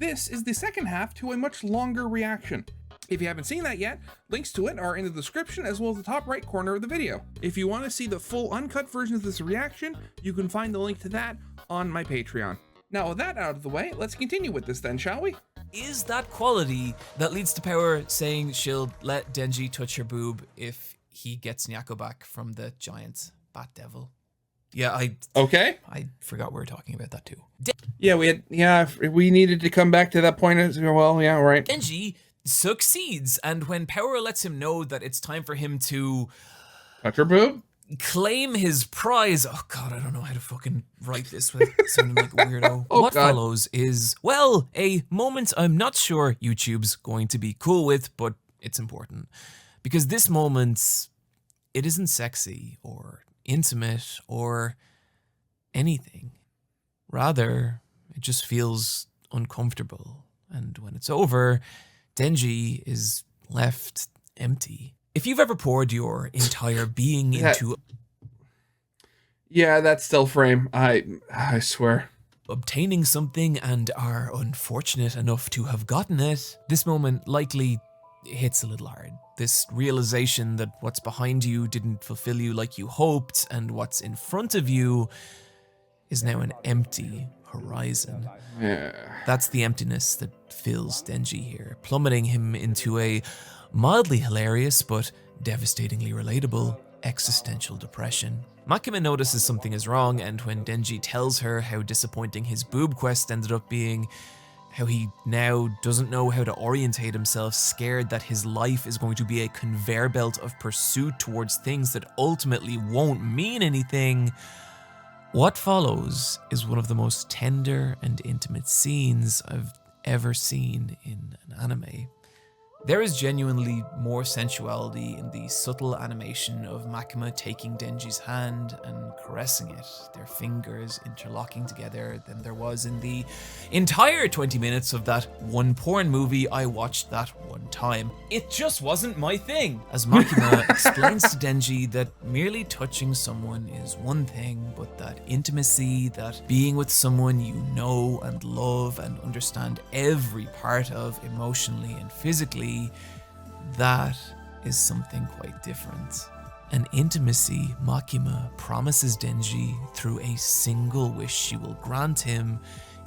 This is the second half to a much longer reaction. If you haven't seen that yet, links to it are in the description as well as the top right corner of the video. If you want to see the full uncut version of this reaction, you can find the link to that on my Patreon. Now with that out of the way, let's continue with this then, shall we? Is that quality that leads to Power saying she'll let Denji touch her boob if he gets Nyako back from the giant bat devil? Yeah, I forgot we were talking about that too. We needed to come back to that point as well. Yeah, right. Denji succeeds, and when Power lets him know that it's time for him to touch her boob, claim his prize. Oh god, I don't know how to fucking write this without sounding like a weirdo. What follows is, well, a moment I'm not sure YouTube's going to be cool with, but it's important. Because this moment, it isn't sexy or intimate or anything. Rather, it just feels uncomfortable. And when it's over, Denji is left empty. If you've ever poured your entire being into... Yeah, that still frame, I swear. Obtaining something and are unfortunate enough to have gotten it, this moment likely hits a little hard. This realization that what's behind you didn't fulfill you like you hoped, and what's in front of you is now an empty horizon. Yeah. That's the emptiness that fills Denji here, plummeting him into a mildly hilarious but devastatingly relatable existential depression. Makima notices something is wrong, and when Denji tells her how disappointing his boob quest ended up being, how he now doesn't know how to orientate himself, scared that his life is going to be a conveyor belt of pursuit towards things that ultimately won't mean anything, what follows is one of the most tender and intimate scenes I've ever seen in an anime. There is genuinely more sensuality in the subtle animation of Makima taking Denji's hand and caressing it, their fingers interlocking together, than there was in the entire 20 minutes of that one porn movie I watched that one time. It just wasn't my thing. As Makima explains to Denji that merely touching someone is one thing, but that intimacy, that being with someone you know and love and understand every part of emotionally and physically, that is something quite different. An intimacy Makima promises Denji through a single wish she will grant him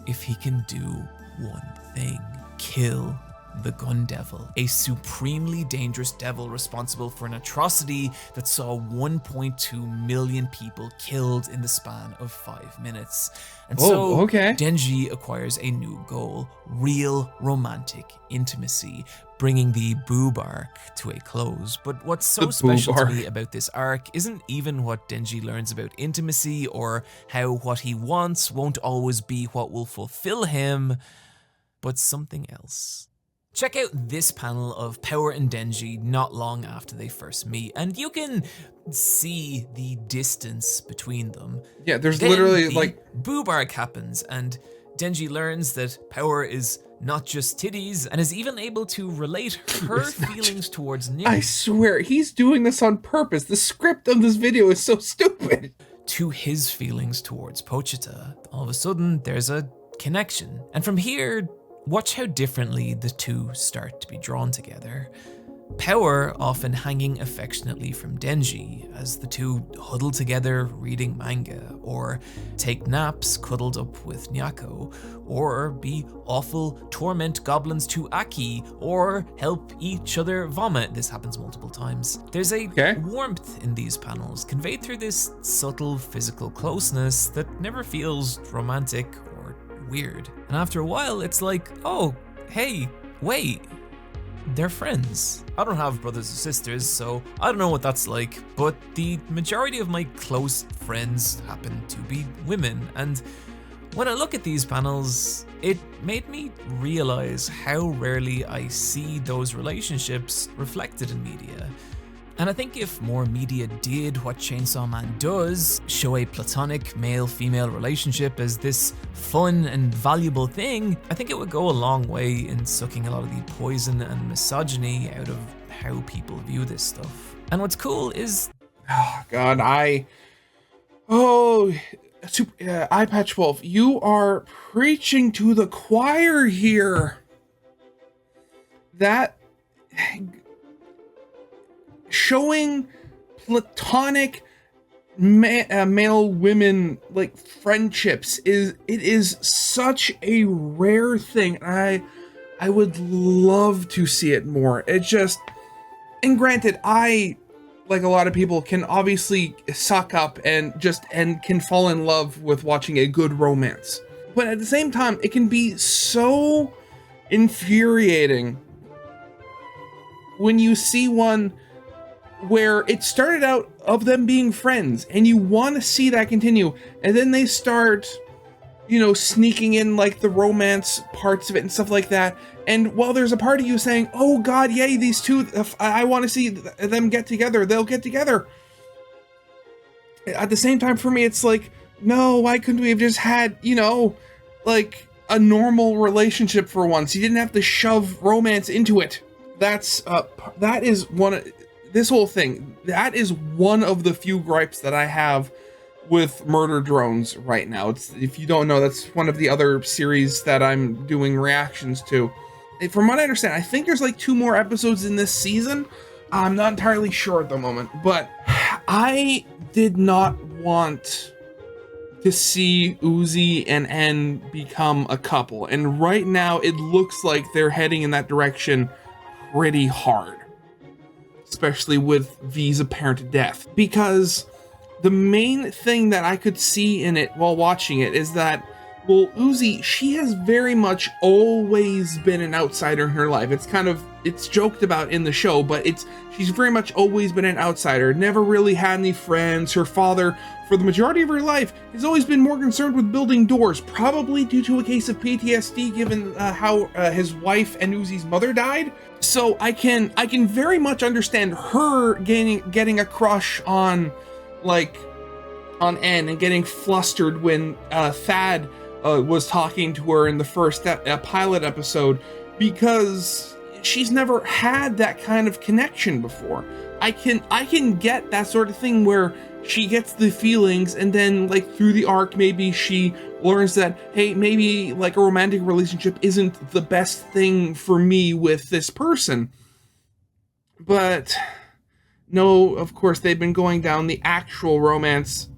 if he can do one thing: kill the gun devil, a supremely dangerous devil responsible for an atrocity that saw 1.2 million people killed in the span of 5 minutes. And Denji acquires a new goal: real romantic intimacy, bringing the boob arc to a close. But what's so special to me about this arc isn't even what Denji learns about intimacy, or how what he wants won't always be what will fulfill him, but something else. Check out this panel of Power and Denji not long after they first meet, and you can see the distance between them. Yeah, there's literally like... boob arc happens, and Denji learns that Power is not just titties, and is even able to relate her feelings towards Nyako. I swear, he's doing this on purpose. The script of this video is so stupid. To his feelings towards Pochita. All of a sudden, there's a connection. And from here, watch how differently the two start to be drawn together. Power often hanging affectionately from Denji as the two huddle together reading manga, or take naps cuddled up with Nyako, or be awful torment goblins to Aki, or help each other vomit. This happens multiple times. There's a warmth in these panels, conveyed through this subtle physical closeness that never feels romantic or weird. And after a while, it's like, oh, hey, wait, they're friends. I don't have brothers or sisters, so I don't know what that's like, but the majority of my close friends happen to be women, and when I look at these panels, it made me realize how rarely I see those relationships reflected in media. And I think if more media did what Chainsaw Man does, show a platonic male-female relationship as this fun and valuable thing, I think it would go a long way in sucking a lot of the poison and misogyny out of how people view this stuff. And what's cool is... Oh, God, Eyepatchwold, you are preaching to the choir here. That showing platonic male women like friendships is such a rare thing. I would love to see it more. It just, and granted, I, like a lot of people, can obviously suck up and can fall in love with watching a good romance. But at the same time, it can be so infuriating when you see one where it started out of them being friends and you want to see that continue, and then they start, you know, sneaking in like the romance parts of it and stuff like that. And while there's a part of you saying, oh god, yay, these two, I want to see them get together, they'll get together. At the same time, for me, it's like, no, why couldn't we have just had, you know, like a normal relationship for once? You didn't have to shove romance into it. That is this whole thing, that is one of the few gripes that I have with Murder Drones right now. It's, if you don't know, that's one of the other series that I'm doing reactions to. From what I understand, I think there's like 2 more episodes in this season. I'm not entirely sure at the moment, but I did not want to see Uzi and N become a couple, and right now it looks like they're heading in that direction pretty hard, especially with V's apparent death. Because the main thing that I could see in it while watching it is that, well, Uzi, she has very much always been an outsider in her life. It's joked about in the show, but she's very much always been an outsider, never really had any friends. Her father, for the majority of her life, has always been more concerned with building doors, probably due to a case of PTSD, given how his wife and Uzi's mother died. So I can very much understand her getting a crush on N and getting flustered when Thad was talking to her in the first pilot episode, because she's never had that kind of connection before. I can get that sort of thing where she gets the feelings, and then like through the arc maybe she learns that, hey, maybe like a romantic relationship isn't the best thing for me with this person. But no, of course they've been going down the actual romance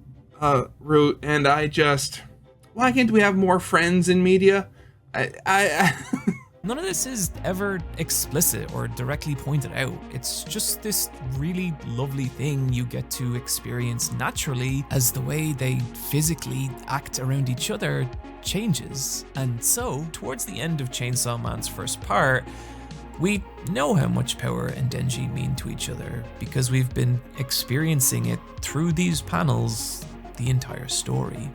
route, and why can't we have more friends in media? None of this is ever explicit or directly pointed out. It's just this really lovely thing you get to experience naturally as the way they physically act around each other changes. And so, towards the end of Chainsaw Man's first part, we know how much Power and Denji mean to each other because we've been experiencing it through these panels the entire story.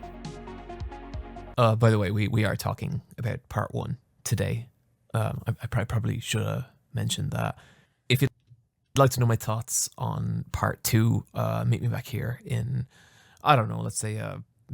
By the way, we are talking about part 1 today. I probably should have mentioned that. If you'd like to know my thoughts on part 2, meet me back here in, I don't know, let's say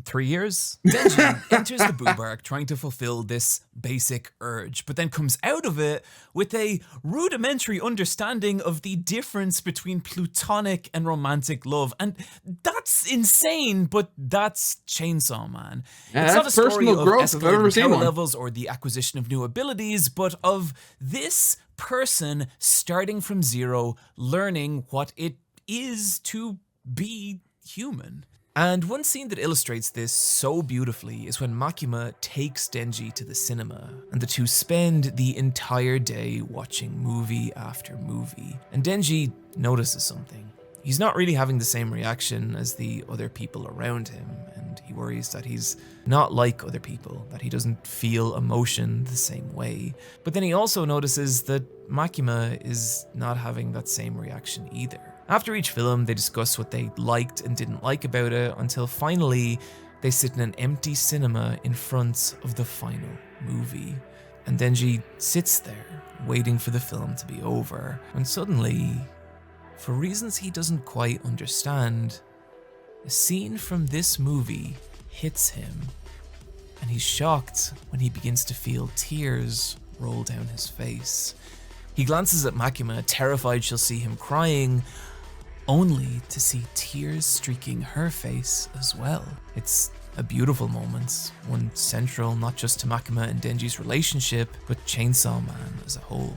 3 years. Denji enters the Boob Arc trying to fulfill this basic urge, but then comes out of it with a rudimentary understanding of the difference between platonic and romantic love. And that's insane, but that's Chainsaw Man. Yeah, it's not a story of growth if I've ever seen power one. levels or the acquisition of new abilities, but of this person starting from zero, learning what it is to be human. And one scene that illustrates this so beautifully is when Makima takes Denji to the cinema, and the two spend the entire day watching movie after movie. And Denji notices something. He's not really having the same reaction as the other people around him, and he worries that he's not like other people, that he doesn't feel emotion the same way. But then he also notices that Makima is not having that same reaction either. After each film, they discuss what they liked and didn't like about it, until finally they sit in an empty cinema in front of the final movie. And Denji sits there, waiting for the film to be over, when suddenly, for reasons he doesn't quite understand, a scene from this movie hits him, and he's shocked when he begins to feel tears roll down his face. He glances at Makima, terrified she'll see him crying, only to see tears streaking her face as well. It's a beautiful moment, one central not just to Makima and Denji's relationship, but Chainsaw Man as a whole.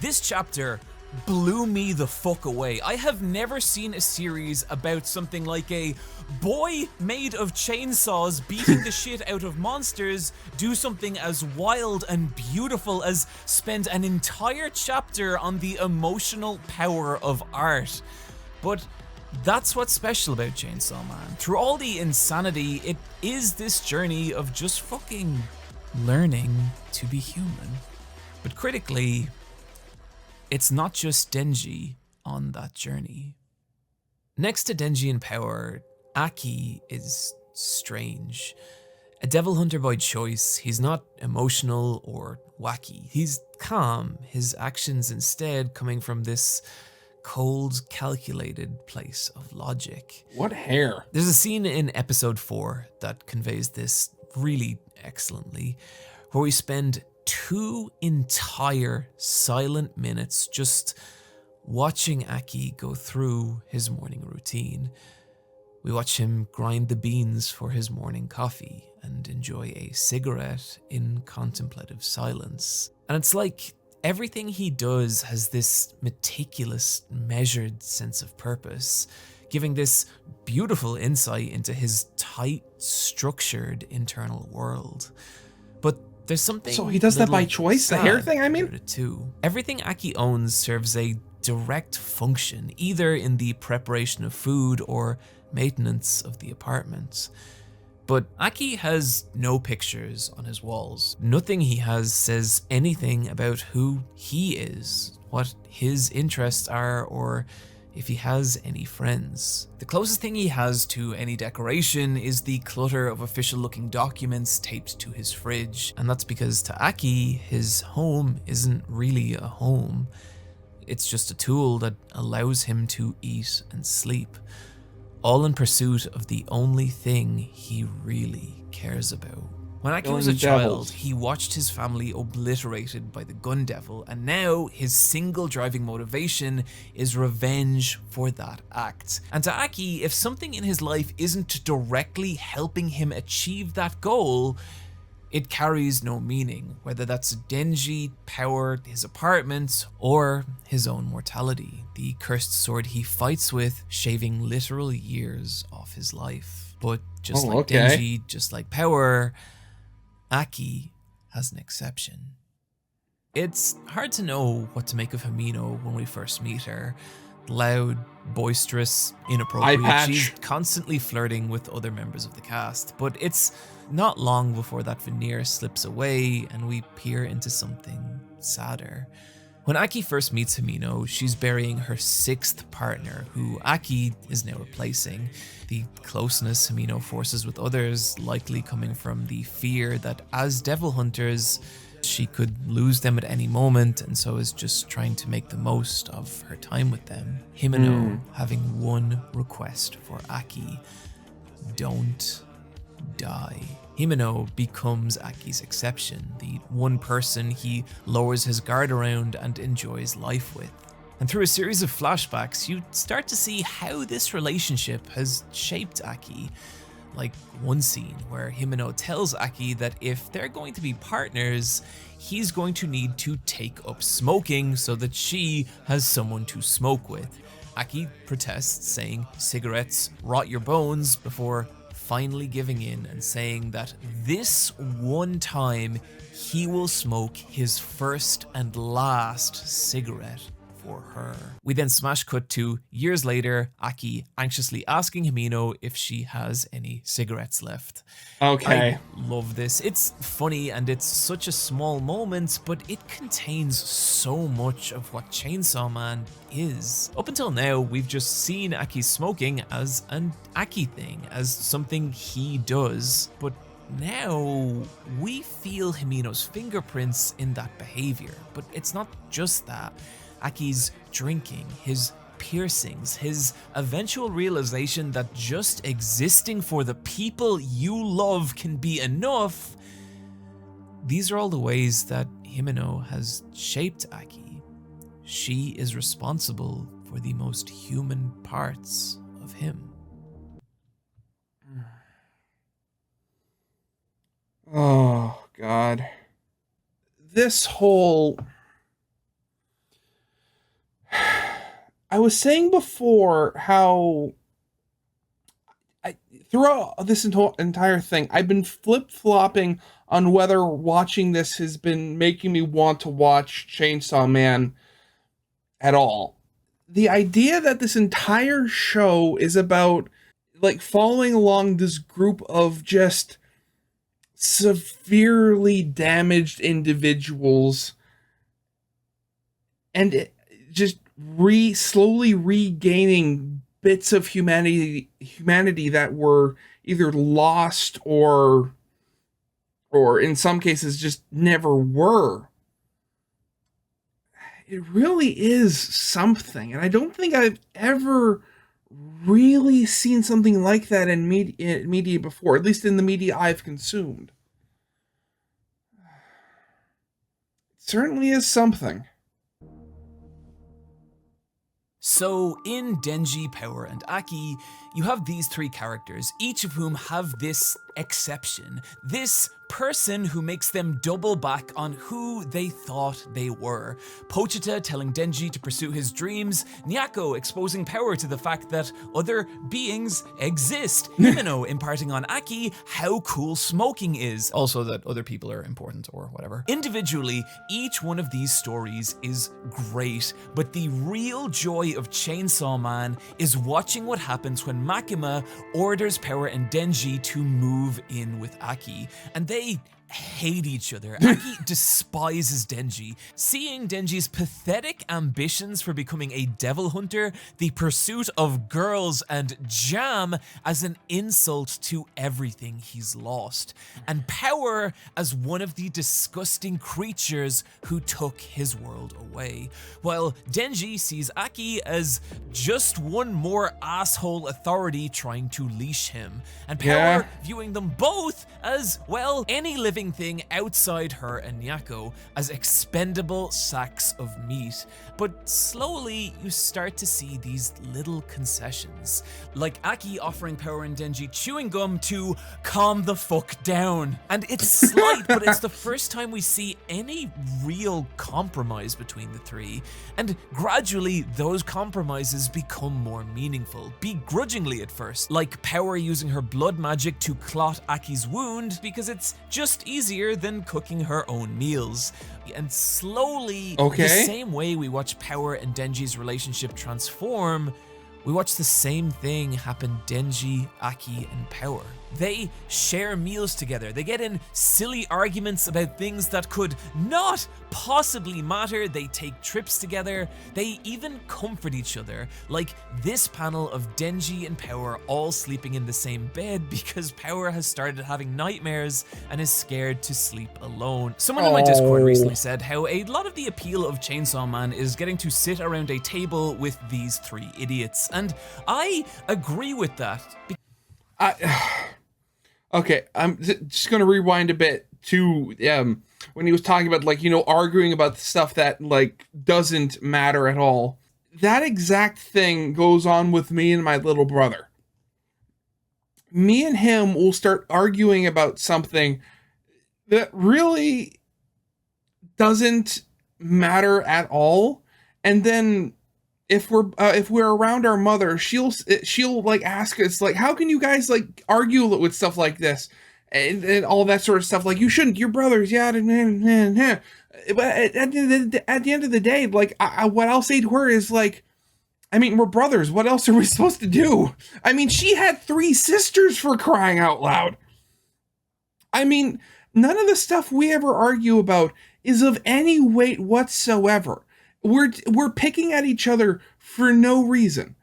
This chapter blew me the fuck away. I have never seen a series about something like a boy made of chainsaws beating the shit out of monsters do something as wild and beautiful as spend an entire chapter on the emotional power of art. But that's what's special about Chainsaw Man. Through all the insanity, it is this journey of just fucking learning to be human. But critically, it's not just Denji on that journey. Next to Denji in power, Aki is strange. A devil hunter by choice, he's not emotional or wacky. He's calm, his actions instead coming from this cold, calculated place of logic. What hair? There's a scene in episode 4 that conveys this really excellently, where we spend 2 entire silent minutes just watching Aki go through his morning routine. We watch him grind the beans for his morning coffee and enjoy a cigarette in contemplative silence. And it's like everything he does has this meticulous, measured sense of purpose, giving this beautiful insight into his tight, structured internal world. But there's something. So he does that by choice? The hair thing, I mean? Too. Everything Aki owns serves a direct function, either in the preparation of food or maintenance of the apartment. But Aki has no pictures on his walls. Nothing he has says anything about who he is, what his interests are, or if he has any friends. The closest thing he has to any decoration is the clutter of official-looking documents taped to his fridge, and that's because to Aki, his home isn't really a home. It's just a tool that allows him to eat and sleep, all in pursuit of the only thing he really cares about. When Aki was a child, he watched his family obliterated by the gun devil, and now his single driving motivation is revenge for that act. And to Aki, if something in his life isn't directly helping him achieve that goal, it carries no meaning, whether that's Denji, power, his apartment, or his own mortality, the cursed sword he fights with, shaving literal years off his life. But just like Denji, just like power, Aki has an exception. It's hard to know what to make of Himeno when we first meet her. Loud, boisterous, inappropriate. She's constantly flirting with other members of the cast, but it's not long before that veneer slips away and we peer into something sadder. When Aki first meets Himeno, she's burying her 6th partner, who Aki is now replacing. The closeness Himeno forces with others likely coming from the fear that as devil hunters, she could lose them at any moment, and so is just trying to make the most of her time with them. Himeno having one request for Aki: don't die. Himeno becomes Aki's exception, the one person he lowers his guard around and enjoys life with. And through a series of flashbacks, you start to see how this relationship has shaped Aki. Like one scene where Himeno tells Aki that if they're going to be partners, he's going to need to take up smoking so that she has someone to smoke with. Aki protests, saying cigarettes rot your bones, before finally giving in and saying that this one time he will smoke his first and last cigarette for her. We then smash cut to years later, Aki anxiously asking Himeno if she has any cigarettes left. Okay. I love this. It's funny and it's such a small moment, but it contains so much of what Chainsaw Man is. Up until now, we've just seen Aki smoking as an Aki thing, as something he does, but now we feel Himeno's fingerprints in that behavior. But it's not just that. Aki's drinking, his piercings, his eventual realization that just existing for the people you love can be enough. These are all the ways that Himeno has shaped Aki. She is responsible for the most human parts of him. Oh, God. This whole... I was saying before how throughout this entire thing, I've been flip-flopping on whether watching this has been making me want to watch Chainsaw Man at all. The idea that this entire show is about like following along this group of just severely damaged individuals and just slowly regaining bits of humanity that were either lost or in some cases just never were. It really is something, and I don't think I've ever really seen something like that in media before, at least in the media I've consumed. It certainly is something. So, in Denji, Power, and Aki, you have these three characters, each of whom have this exception, this person who makes them double back on who they thought they were. Pochita telling Denji to pursue his dreams, Nyako exposing Power to the fact that other beings exist, Himeno imparting on Aki how cool smoking is, also that other people are important or whatever. Individually, each one of these stories is great, but the real joy of Chainsaw Man is watching what happens when Makima orders Power and Denji to move in with Aki, and they hate each other. Aki despises Denji, seeing Denji's pathetic ambitions for becoming a devil hunter, the pursuit of girls, and jam as an insult to everything he's lost, and Power as one of the disgusting creatures who took his world away, while Denji sees Aki as just one more asshole authority trying to leash him, and Power viewing them both as, well, any living thing outside her and Nyako as expendable sacks of meat. But slowly you start to see these little concessions, like Aki offering Power and Denji chewing gum to calm the fuck down. And it's slight, but it's the first time we see any real compromise between the three. And gradually those compromises become more meaningful, begrudgingly at first, like Power using her blood magic to clot Aki's wound because it's just easier than cooking her own meals. And slowly, the same way we watch Power and Denji's relationship transform, we watch the same thing happen Denji, Aki, and Power. They share meals together. They get in silly arguments about things that could not possibly matter. They take trips together. They even comfort each other, like this panel of Denji and Power all sleeping in the same bed because Power has started having nightmares and is scared to sleep alone. Someone in my Discord recently said how a lot of the appeal of Chainsaw Man is getting to sit around a table with these three idiots, and I agree with that. Okay, I'm just going to rewind a bit to when he was talking about, like, you know, arguing about stuff that, like, doesn't matter at all. That exact thing goes on with me and my little brother. Me and him will start arguing about something that really doesn't matter at all, and then if we're around our mother, she'll like ask us, like, how can you guys like argue with stuff like this and all that sort of stuff, like, you shouldn't, your brothers, yeah, but at the end of the day, like, what I'll say to her is, like, I mean, we're brothers, what else are we supposed to do? I mean, she had 3 sisters, for crying out loud. I mean, none of the stuff we ever argue about is of any weight whatsoever. We're picking at each other for no reason,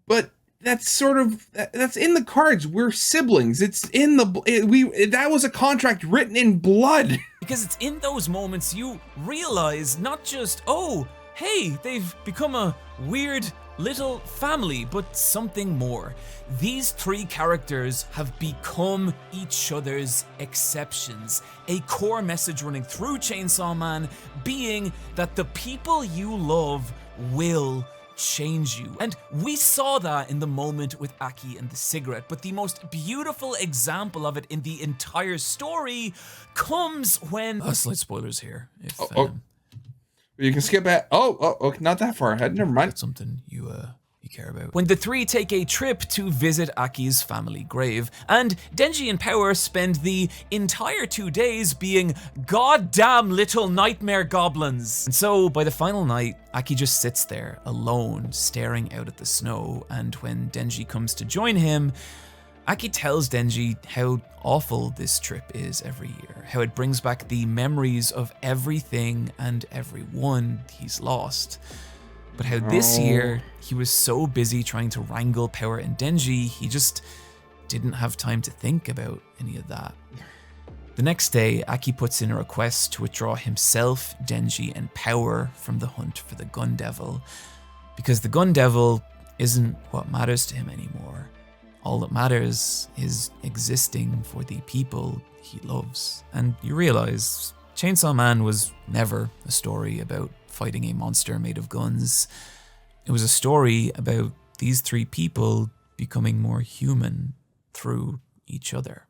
but that's in the cards. We're siblings. It's in that was a contract written in blood. Because it's in those moments you realize not just, oh, hey, they've become a weird little family, but something more. These 3 characters have become each other's exceptions. A core message running through Chainsaw Man being that the people you love will change you. And we saw that in the moment with Aki and the cigarette, but the most beautiful example of it in the entire story comes when... slight spoilers here. If, you can skip it. Okay, not that far ahead. Never mind. That's something you care about. When the three take a trip to visit Aki's family grave, and Denji and Power spend the entire 2 days being goddamn little nightmare goblins. And so by the final night, Aki just sits there alone, staring out at the snow, and when Denji comes to join him, Aki tells Denji how awful this trip is every year, how it brings back the memories of everything and everyone he's lost. But how this year, he was so busy trying to wrangle Power and Denji, he just didn't have time to think about any of that. The next day, Aki puts in a request to withdraw himself, Denji, and Power from the hunt for the Gun Devil, because the Gun Devil isn't what matters to him anymore. All that matters is existing for the people he loves. And you realize Chainsaw Man was never a story about fighting a monster made of guns. It was a story about these three people becoming more human through each other.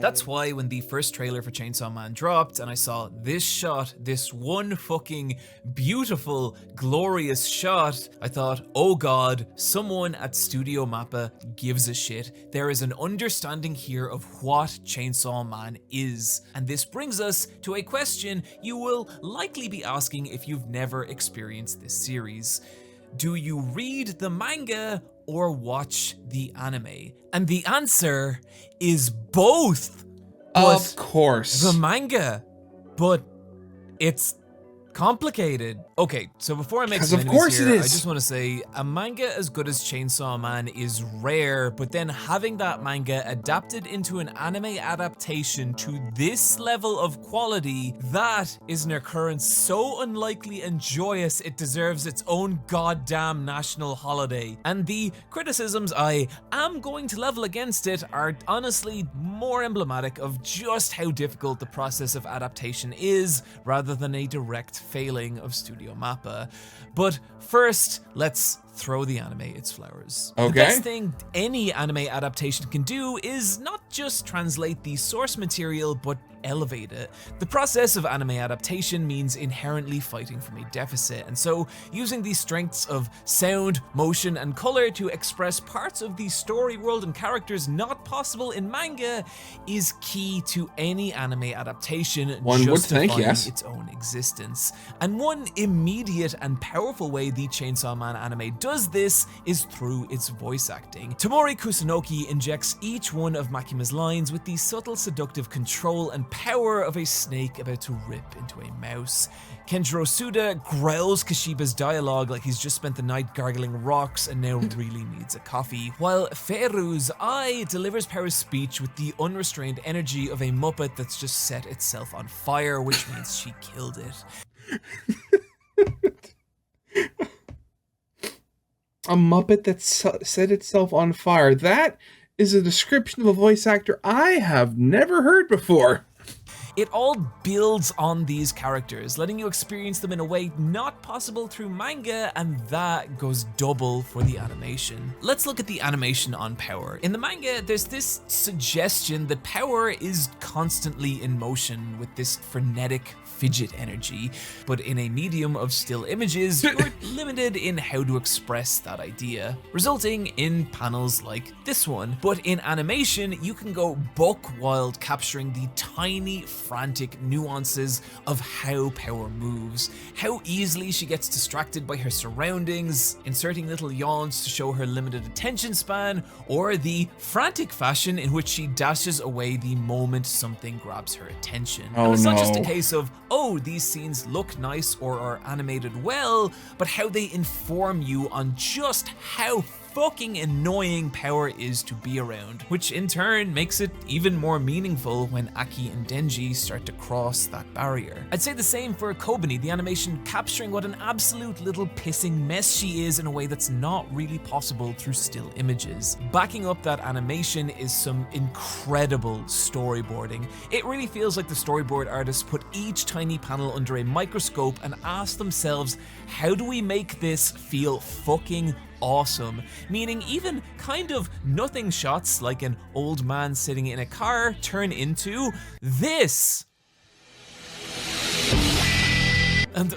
That's why when the first trailer for Chainsaw Man dropped and I saw this shot, this one fucking beautiful, glorious shot, I thought, oh god, someone at Studio Mappa gives a shit. There is an understanding here of what Chainsaw Man is. And this brings us to a question you will likely be asking if you've never experienced this series. Do you read the manga or watch the anime? And the answer is both. Of course. The manga, but it's complicated. Okay, so before I make some enemies here, I just want to say a manga as good as Chainsaw Man is rare, but then having that manga adapted into an anime adaptation to this level of quality, that is an occurrence so unlikely and joyous it deserves its own goddamn national holiday. And the criticisms I am going to level against it are honestly more emblematic of just how difficult the process of adaptation is, rather than a direct failing of Studio Mappa. But first, let's throw the anime its flowers. Okay. The best thing any anime adaptation can do is not just translate the source material, but elevate it. The process of anime adaptation means inherently fighting from a deficit, and so using the strengths of sound, motion, and color to express parts of the story world and characters not possible in manga is key to any anime adaptation justifying its own existence. And one immediate and powerful way the Chainsaw Man anime does this is through its voice acting. Tomori Kusunoki injects each one of Makima's lines with the subtle seductive control and power of a snake about to rip into a mouse. Kenjiro Suda growls Kashiba's dialogue like he's just spent the night gargling rocks and now really needs a coffee, while Feruz Ai delivers Power's speech with the unrestrained energy of a Muppet that's just set itself on fire, which means she killed it. A Muppet that set itself on fire. That is a description of a voice actor I have never heard before. It all builds on these characters, letting you experience them in a way not possible through manga, and that goes double for the animation. Let's look at the animation on Power. In the manga, there's this suggestion that Power is constantly in motion with this frenetic fidget energy, but in a medium of still images, you're limited in how to express that idea, resulting in panels like this one. But in animation, you can go buck wild, capturing the tiny, frantic nuances of how Power moves, how easily she gets distracted by her surroundings, inserting little yawns to show her limited attention span, or the frantic fashion in which she dashes away the moment something grabs her attention. And it's not just a case of, oh, these scenes look nice or are animated well, but how they inform you on just how fucking annoying power is to be around, which in turn makes it even more meaningful when Aki and Denji start to cross that barrier. I'd say the same for Kobani, the animation capturing what an absolute little pissing mess she is in a way that's not really possible through still images. Backing up that animation is some incredible storyboarding. It really feels like the storyboard artists put each tiny panel under a microscope and asked themselves, how do we make this feel fucking awesome? Meaning even kind of nothing shots like an old man sitting in a car turn into this. And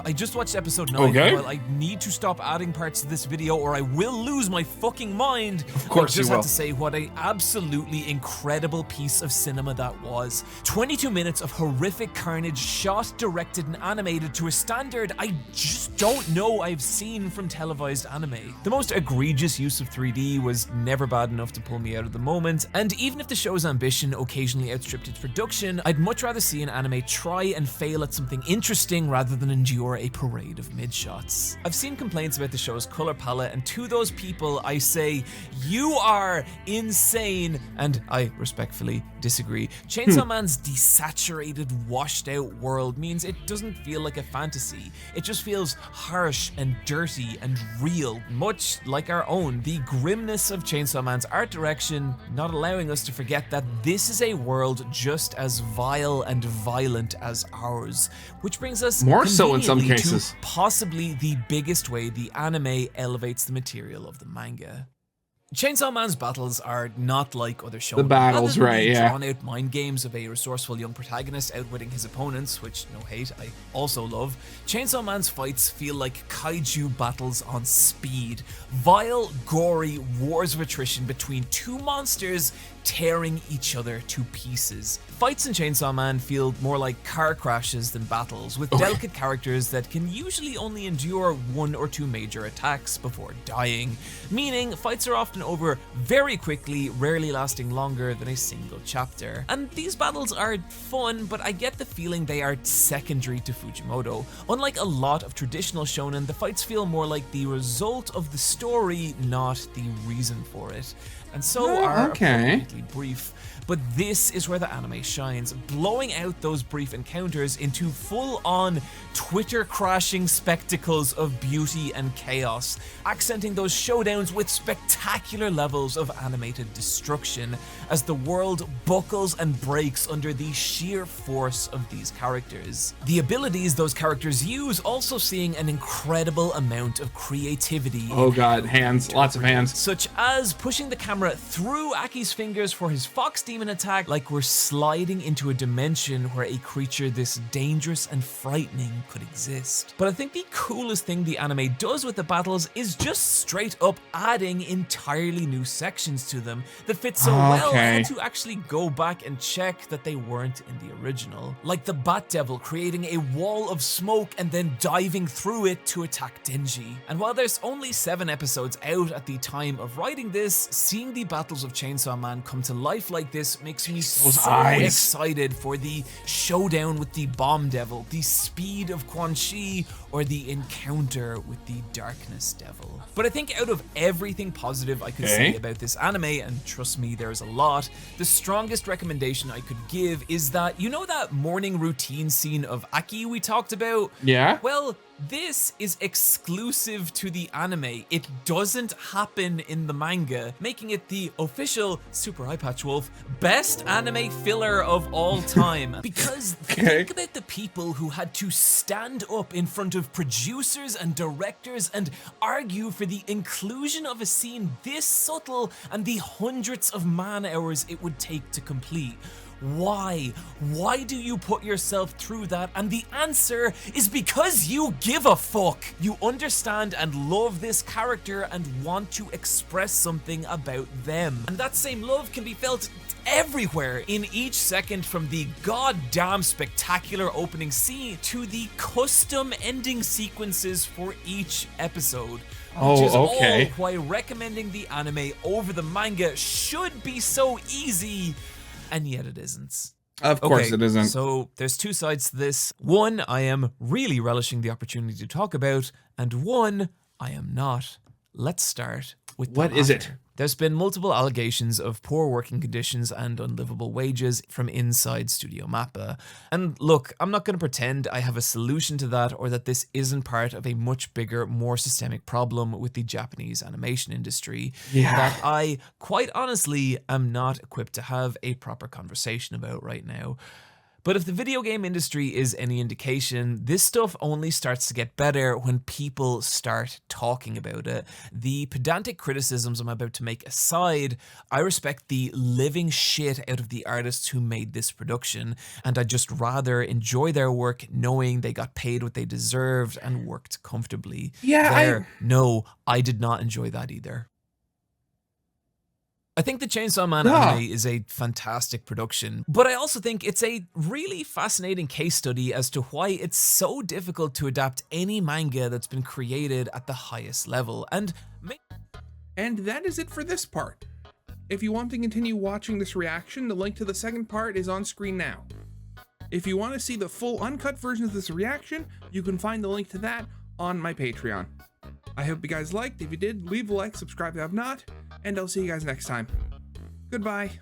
I just watched episode 9. Okay. Well, I need to stop adding parts to this video or I will lose my fucking mind. Of course you will. I just had to say what an absolutely incredible piece of cinema that was. 22 minutes of horrific carnage shot, directed and animated to a standard I just don't know I've seen from televised anime. The most egregious use of 3D was never bad enough to pull me out of the moment, and even if the show's ambition occasionally outstripped its production, I'd much rather see an anime try and fail at something interesting rather than endure a parade of mid-shots. I've seen complaints about the show's color palette, and to those people I say, you are insane, and I respectfully disagree. Chainsaw Man's desaturated, washed out world means it doesn't feel like a fantasy. It just feels harsh and dirty and real, much like our own. The grimness of Chainsaw Man's art direction not allowing us to forget that this is a world just as vile and violent as ours, which brings us more so in some conveniently cases to possibly the biggest way the anime elevates the material of the manga. Chainsaw Man's battles are not like other shonen. The battles, Rather than right, the yeah. drawn-out mind games of a resourceful young protagonist outwitting his opponents, which, no hate, I also love, Chainsaw Man's fights feel like kaiju battles on speed. Vile, gory wars of attrition between two monsters tearing each other to pieces. Fights in Chainsaw Man feel more like car crashes than battles, with delicate characters that can usually only endure one or two major attacks before dying, meaning fights are often over very quickly, rarely lasting longer than a single chapter. And these battles are fun, but I get the feeling they are secondary to Fujimoto. Unlike a lot of traditional shonen, the fights feel more like the result of the story, not the reason for it. And so are appropriately brief. But this is where the anime shines, blowing out those brief encounters into full-on Twitter-crashing spectacles of beauty and chaos, accenting those showdowns with spectacular levels of animated destruction as the world buckles and breaks under the sheer force of these characters. The abilities those characters use also seeing an incredible amount of creativity. Oh god, hands, lots of hands. Such as pushing the camera through Aki's fingers for his fox demon attack, like we're sliding into a dimension where a creature this dangerous and frightening could exist. But I think the coolest thing the anime does with the battles is just straight up adding entirely new sections to them that fit so well I had to actually go back and check that they weren't in the original. Like the Bat Devil creating a wall of smoke and then diving through it to attack Denji. And while there's only 7 episodes out at the time of writing this, seeing the battles of Chainsaw Man come to life like this makes me so excited for the showdown with the Bomb Devil, the speed of Quan Chi, or the encounter with the Darkness Devil. But I think out of everything positive I could say about this anime, and trust me, there's a lot, the strongest recommendation I could give is that, you know that morning routine scene of Aki we talked about? Yeah? Well, this is exclusive to the anime. It doesn't happen in the manga, making it the official Supereyepatchwold best anime filler of all time. Because think about the people who had to stand up in front of producers and directors and argue for the inclusion of a scene this subtle and the hundreds of man-hours it would take to complete. Why? Why do you put yourself through that? And the answer is because you give a fuck. You understand and love this character and want to express something about them. And that same love can be felt everywhere in each second, from the goddamn spectacular opening scene to the custom ending sequences for each episode. Which is all why recommending the anime over the manga should be so easy. And yet it isn't. Of course it isn't. So there's 2 sides to this. One I am really relishing the opportunity to talk about, and one I am not. let's start with What is it? There's been multiple allegations of poor working conditions and unlivable wages from inside Studio Mappa. And look, I'm not going to pretend I have a solution to that or that this isn't part of a much bigger, more systemic problem with the Japanese animation industry that I, quite honestly, am not equipped to have a proper conversation about right now. But if the video game industry is any indication, this stuff only starts to get better when people start talking about it. The pedantic criticisms I'm about to make aside, I respect the living shit out of the artists who made this production, and I'd just rather enjoy their work knowing they got paid what they deserved and worked comfortably. No, I did not enjoy that either. I think the Chainsaw Man anime is a fantastic production, but I also think it's a really fascinating case study as to why it's so difficult to adapt any manga that's been created at the highest level. And that is it for this part. If you want to continue watching this reaction, the link to the second part is on screen now. If you want to see the full uncut version of this reaction, you can find the link to that on my Patreon. I hope you guys liked. If you did, leave a like, subscribe if you have not, and I'll see you guys next time. Goodbye.